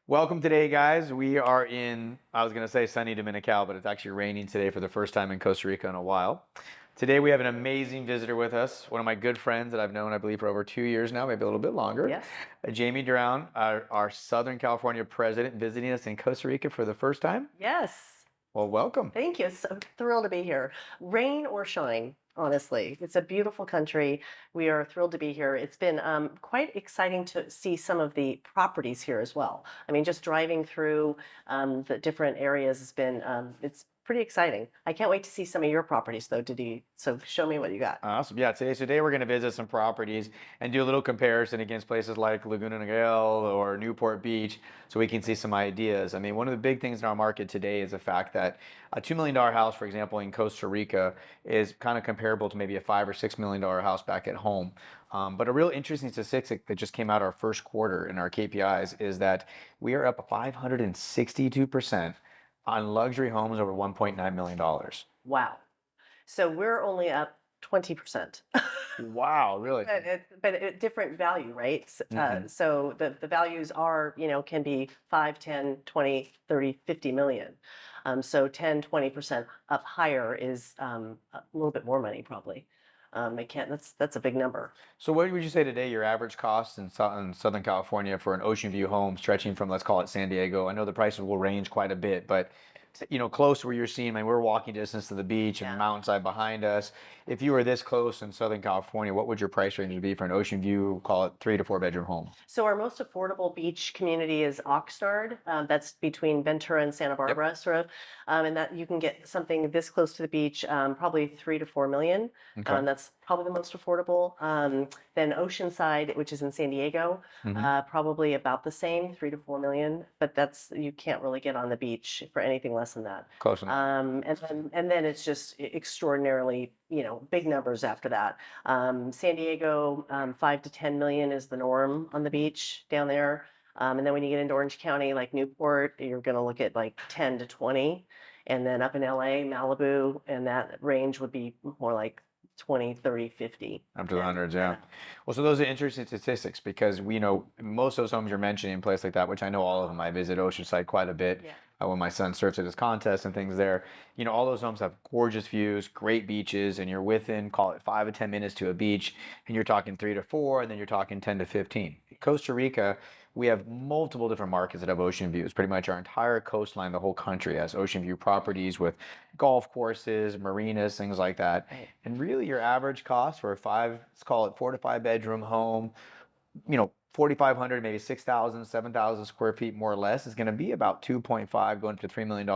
Welcome today, guys. We are in, I was going to say sunny Dominical, but it's actually raining today for the first time in Costa Rica in a while. Today, we have an amazing visitor with us, one of my good friends that I've known, I believe, for over 2 years now, maybe a little bit longer. Yes. Jamie Duran, our Southern California president, visiting us in Costa Rica for the first time. Yes. Well, welcome. Thank you. So thrilled to be here. Rain or shine, honestly. It's a beautiful country. We are thrilled to be here. It's been quite exciting to see some of the properties here as well. I mean, just driving through the different areas has been, it's pretty exciting. I can't wait to see some of your properties though, so show me what you got. Awesome. Yeah, today we're going to visit some properties and do a little comparison against places like Laguna Niguel or Newport Beach so we can see some ideas. I mean, one of the big things in our market today is the fact that a $2 million house, for example, in Costa Rica is kind of comparable to maybe a $5 or $6 million house back at home. But a real interesting statistic that just came out our first quarter in our KPIs is that we are up 562% on luxury homes over $1.9 million. Wow. So we're only up 20%. Wow, really? But at different value, right? Hmm. So the values are, can be 5, 10, 20, 30, 50 million. So 10, 20% up higher is a little bit more money probably. It can't, that's a big number. So what would you say today your average cost in Southern California for an ocean view home stretching from, let's call it San Diego? I know the prices will range quite a bit, but close where you're seeing, I mean, we're walking distance to the beach and Yeah. mountainside behind us. If you were this close in Southern California, what would your price range be for an ocean view, call it 3 to 4 bedroom home? So our most affordable beach community is Oxnard. That's between Ventura and Santa Yep. Barbara, sort of, and that you can get something this close to the beach, probably 3 to 4 million. Okay. That's probably the most affordable. Then Oceanside, which is in San Diego, Hmm. probably about the same, 3 to 4 million. But that's you can't really get on the beach for anything less than that. Close enough. And then it's just extraordinarily, big numbers after that. San Diego, 5 to 10 million is the norm on the beach down there. And then when you get into Orange County, like Newport, you're going to look at like 10 to 20. And then up in LA, Malibu, and that range would be more like 20, 30, 50. Up to the hundreds, yeah. Yeah. Well, so those are interesting statistics because we know most of those homes you're mentioning in places like that, which I know all of them. I visit Oceanside quite a bit Yeah. when my son surfs at his contests and things there. All those homes have gorgeous views, great beaches, and you're within, call it 5 to 10 minutes to a beach, and you're talking 3 to 4, and then you're talking 10 to 15. Costa Rica, we have multiple different markets that have ocean views. Pretty much our entire coastline, the whole country has ocean view properties with golf courses, marinas, things like that. Right. And really, your average cost for let's call it 4 to 5 bedroom home, 4,500, maybe 6,000, 7,000 square feet more or less is going to be about 2.5 going to $3 million.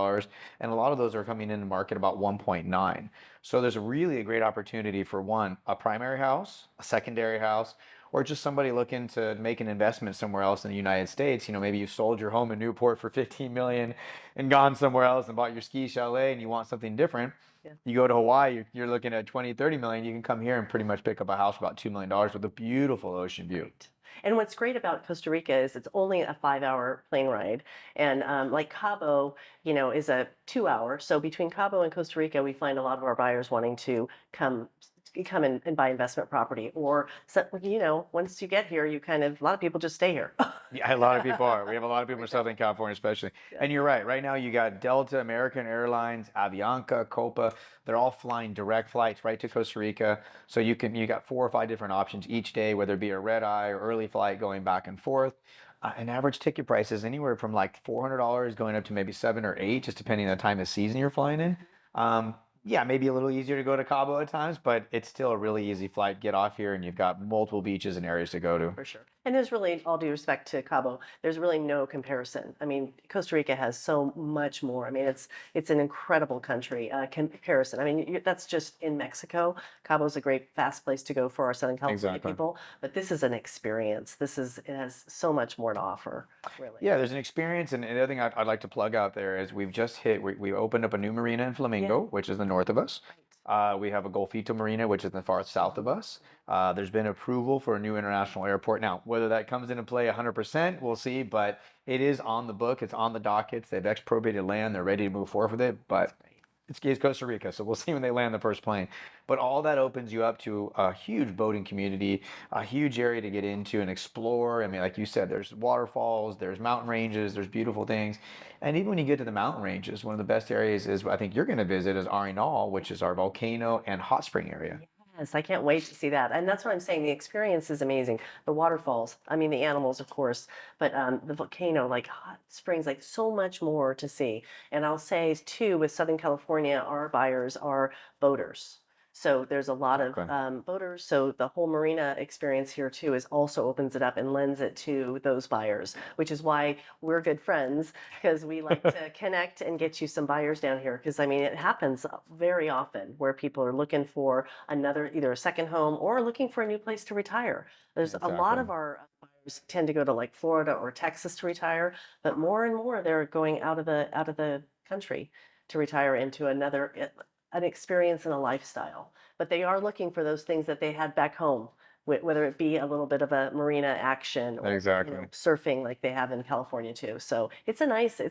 And a lot of those are coming in the market about 1.9. So there's really a great opportunity for one, a primary house, a secondary house, or just somebody looking to make an investment somewhere else in the United States. Maybe you sold your home in Newport for 15 million and gone somewhere else and bought your ski chalet and you want something different. Yeah. You go to Hawaii, you're looking at 20, 30 million. You can come here and pretty much pick up a house for about $2 million with a beautiful ocean view. Right. And what's great about Costa Rica is it's only a 5 hour plane ride. And like Cabo, is a 2 hour. So between Cabo and Costa Rica, we find a lot of our buyers wanting to come and buy investment property. Or, so, once you get here, a lot of people just stay here. Yeah, a lot of people are. We have a lot of people in Southern California, especially. Yeah. And you're right. Right now, you got Delta, American Airlines, Avianca, Copa. They're all flying direct flights right to Costa Rica. So you got 4 or 5 different options each day, whether it be a red eye or early flight going back and forth. An average ticket price is anywhere from like $400 going up to maybe 7 or 8, just depending on the time of season you're flying in. Yeah, maybe a little easier to go to Cabo at times, but it's still a really easy flight. Get off here, and you've got multiple beaches and areas to go to. For sure. And there's really, all due respect to Cabo, there's really no comparison. I mean, Costa Rica has so much more. I mean, it's an incredible country. Comparison. I mean, that's just in Mexico. Cabo's a great fast place to go for our Southern California Exactly. people, but this is an experience. It has so much more to offer, really. Yeah, there's an experience, and the other thing I'd like to plug out there is we opened up a new marina in Flamingo, which is the north of us. We have a Golfito Marina, which is the far south of us. There's been approval for a new international airport. Now, whether that comes into play 100%, we'll see, but it is on the book. It's on the dockets. They've expropriated land. They're ready to move forward with it, but it's Costa Rica, so we'll see when they land the first plane. But all that opens you up to a huge boating community, a huge area to get into and explore. I mean, like you said, there's waterfalls, there's mountain ranges, there's beautiful things. And even when you get to the mountain ranges, one of the best areas is I think you're going to visit is Arenal, which is our volcano and hot spring area. Yes, I can't wait to see that. And that's what I'm saying. The experience is amazing. The waterfalls, I mean, the animals, of course, but the volcano, like hot springs, like so much more to see. And I'll say, too, with Southern California, our buyers are boaters. So there's a lot of Okay. boaters. So the whole marina experience here, too, is also opens it up and lends it to those buyers, which is why we're good friends because we like to connect and get you some buyers down here. Because I mean, it happens very often where people are looking for another, either a second home or looking for a new place to retire. There's a lot Exactly. of our buyers tend to go to like Florida or Texas to retire, but more and more they're going out of the country to retire into another an experience and a lifestyle. But they are looking for those things that they had back home, whether it be a little bit of a marina action or Exactly. surfing like they have in California too. So it's a nice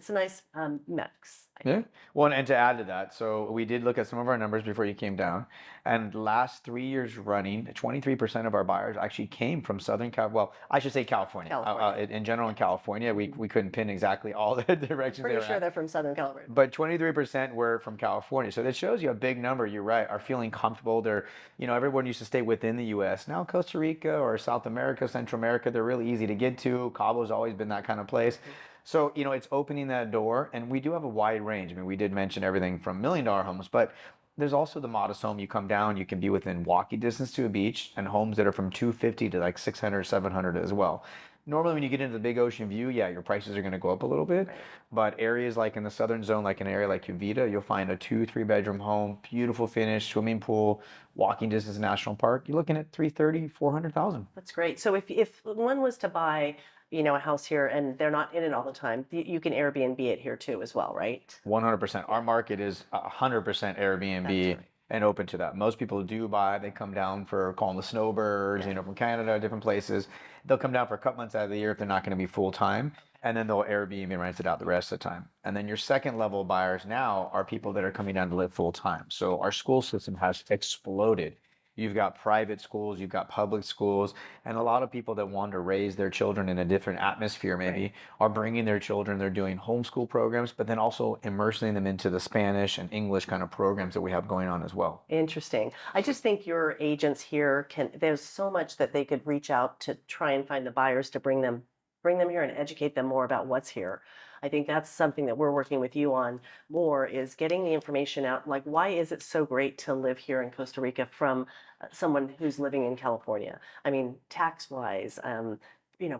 mix, I Yeah. think. Well, and to add to that, so we did look at some of our numbers before you came down, and last 3 years running, 23% of our buyers actually came from Southern Cal. Well, I should say California. California. In general, in Yes. California, we couldn't pin exactly all the directions they Pretty were sure at, they're from Southern California. but 23% were from California. So that shows you a big number. You're right. Are feeling comfortable. They're, everyone used to stay within the U.S. Now Costa Rica or South America, Central America, they're really easy to get to. Cabo's always been that kind of place. So, it's opening that door, and we do have a wide range. I mean, we did mention everything from $1 million homes, but there's also the modest home. You come down, you can be within walking distance to a beach, and homes that are from 250 to like 600, 700 as well. Normally, when you get into the big ocean view, yeah, your prices are going to go up a little bit. Right. But areas like in the southern zone, like an area like Uvita, you'll find a 2, 3 bedroom home, beautiful finish, swimming pool, walking distance national park. You're looking at 330, 400,000. That's great. So if one was to buy, a house here and they're not in it all the time, you can Airbnb it here too as well, right? 100%. Our market is 100% That's Airbnb right. and open to that. Most people do buy, they come down for calling the snowbirds, Yeah. from Canada, different places. They'll come down for a couple months out of the year if they're not going to be full time. And then they'll Airbnb and rent it out the rest of the time. And then your second level buyers now are people that are coming down to live full time. So our school system has exploded. You've got private schools, you've got public schools, and a lot of people that want to raise their children in a different atmosphere maybe Right. are bringing their children. They're doing homeschool programs, but then also immersing them into the Spanish and English kind of programs that we have going on as well. Interesting. I just think your agents here there's so much that they could reach out to try and find the buyers to bring them here and educate them more about what's here. I think that's something that we're working with you on more is getting the information out. Like, why is it so great to live here in Costa Rica from someone who's living in California? I mean, tax wise,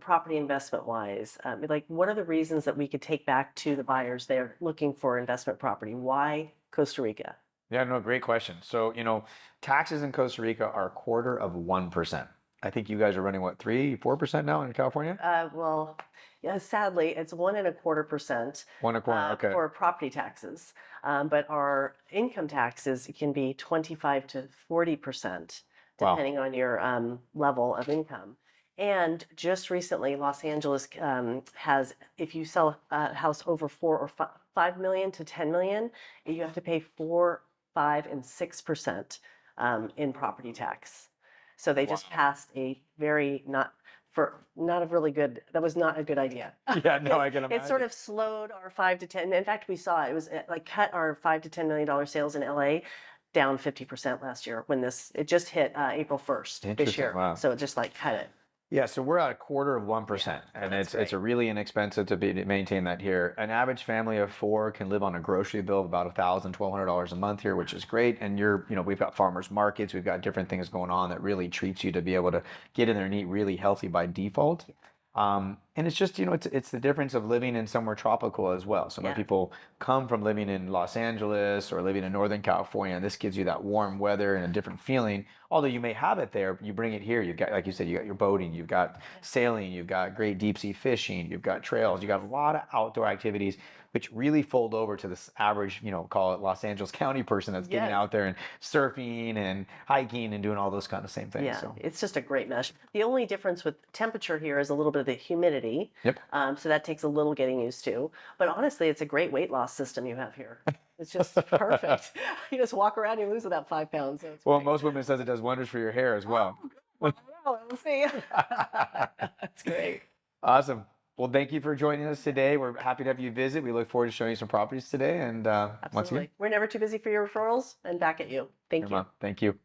property investment wise, like what are the reasons that we could take back to the buyers they're looking for investment property? Why Costa Rica? Yeah, no, great question. So, taxes in Costa Rica are a quarter of 1%. I think you guys are running what, 3, 4% now in California? Well, yeah, sadly, it's 1.25% One a quarter. Okay. for property taxes, but our income taxes can be 25 to 40%, Wow. depending on your level of income. And just recently, Los Angeles has, if you sell a house over 5 million to 10 million, you have to pay 4, 5, and 6% in property tax. So they just Wow. passed a very not a really good, that was not a good idea. Yeah, no, I can It sort imagine. of slowed our 5 to 10. In fact, we saw it was like cut our $5 to $10 million sales in LA down 50% last year when it just hit April 1st this Interesting. year. Wow. So it just like cut it. Yeah, so we're at a quarter of 1%, and that's it's a great. really inexpensive to maintain that here. An average family of four can live on a grocery bill of about $1,000, $1,200 a month here, which is great. And we've got farmers markets, we've got different things going on that really treats you to be able to get in there and eat really healthy by default. And it's just, it's the difference of living in somewhere tropical as well. So many Yeah. people come from living in Los Angeles or living in Northern California, and this gives you that warm weather and a different feeling. Although you may have it there, you bring it here. You've got, like you said, you got your boating, you've got sailing, you've got great deep sea fishing, you've got trails, you got a lot of outdoor activities. which really fold over to this average, call it Los Angeles County person that's getting Yes. out there and surfing and hiking and doing all those kind of same things. Yeah, So, it's just a great mesh. The only difference with temperature here is a little bit of the humidity. yep. So that takes a little getting used to. But honestly, it's a great weight loss system you have here. It's just perfect. You just walk around, you lose about 5 pounds. So it's Well, great. most women says it does wonders for your hair as well. Well, we'll see. That's great. Awesome. Well, thank you for joining us today. We're happy to have you visit. We look forward to showing you some properties today. And once Absolutely. again, We're never too busy for your referrals, and back at you. Thank come you. on. Thank you.